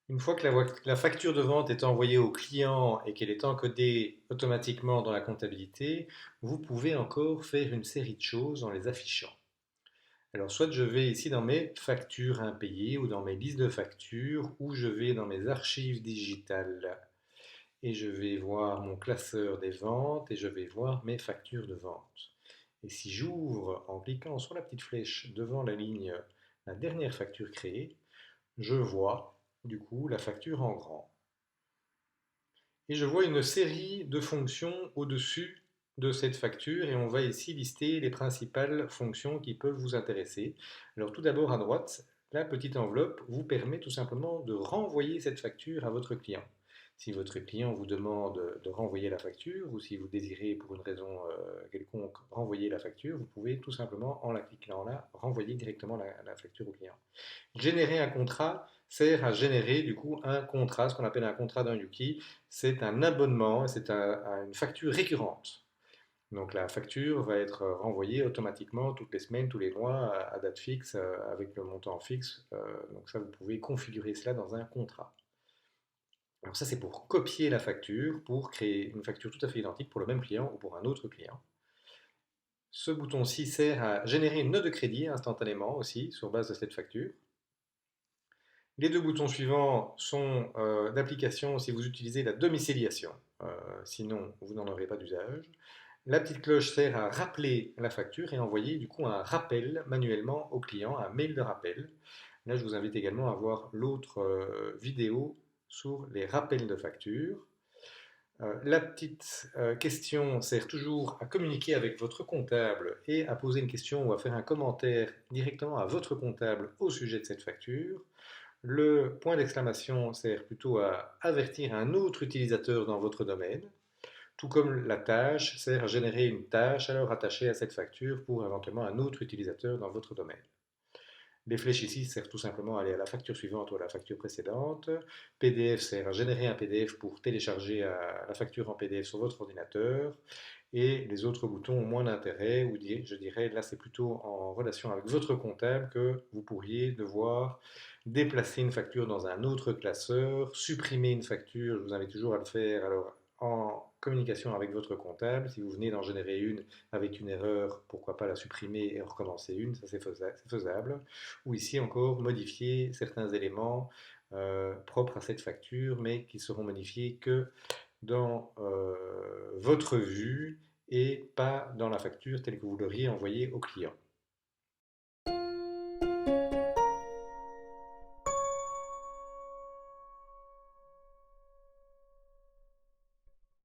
Une fois que la facture de vente est envoyée au client et qu'elle est encodée automatiquement dans la comptabilité, vous pouvez encore faire une série de choses en les affichant. Alors, soit je vais ici dans mes factures impayées ou dans mes listes de factures, ou je vais dans mes archives digitales et je vais voir mon classeur des ventes et je vais voir mes factures de vente. Et si j'ouvre en cliquant sur la petite flèche devant la ligne la dernière facture créée, je vois du coup la facture en grand. Et je vois une série de fonctions au-dessus de cette facture et on va ici lister les principales fonctions qui peuvent vous intéresser. Alors tout d'abord à droite, la petite enveloppe vous permet tout simplement de renvoyer cette facture à votre client. Si votre client vous demande de renvoyer la facture ou si vous désirez pour une raison quelconque renvoyer la facture, vous pouvez tout simplement en la cliquant là renvoyer directement la facture au client. Générer un contrat sert à générer du coup un contrat, ce qu'on appelle un contrat d'un Yuki. C'est un abonnement, c'est une facture récurrente. Donc la facture va être renvoyée automatiquement toutes les semaines, tous les mois, à date fixe, avec le montant fixe. Donc ça, vous pouvez configurer cela dans un contrat. Alors ça, c'est pour copier la facture, pour créer une facture tout à fait identique pour le même client ou pour un autre client. Ce bouton-ci sert à générer une note de crédit instantanément aussi sur base de cette facture. Les deux boutons suivants sont d'application si vous utilisez la domiciliation. Euh, Sinon, vous n'en aurez pas d'usage. La petite cloche sert à rappeler la facture et envoyer du coup un rappel manuellement au client, un mail de rappel. Là, je vous invite également à voir l'autre vidéo sur les rappels de facture. La petite question sert toujours à communiquer avec votre comptable et à poser une question ou à faire un commentaire directement à votre comptable au sujet de cette facture. Le point d'exclamation sert plutôt à avertir un autre utilisateur dans votre domaine, tout comme la tâche sert à générer une tâche alors attachée à cette facture pour éventuellement un autre utilisateur dans votre domaine. Les flèches ici servent tout simplement à aller à la facture suivante ou à la facture précédente. PDF sert à générer un PDF pour télécharger la facture en PDF sur votre ordinateur. Et les autres boutons ont moins d'intérêt, ou je dirais là c'est plutôt en relation avec votre comptable que vous pourriez devoir déplacer une facture dans un autre classeur, supprimer une facture, je vous invite toujours à le faire alors en communication avec votre comptable. Si vous venez d'en générer une avec une erreur, pourquoi pas la supprimer et en recommencer une, ça c'est faisable. Ou ici encore modifier certains éléments propres à cette facture, mais qui seront modifiés que dans votre vue et pas dans la facture telle que vous l'auriez envoyée au client.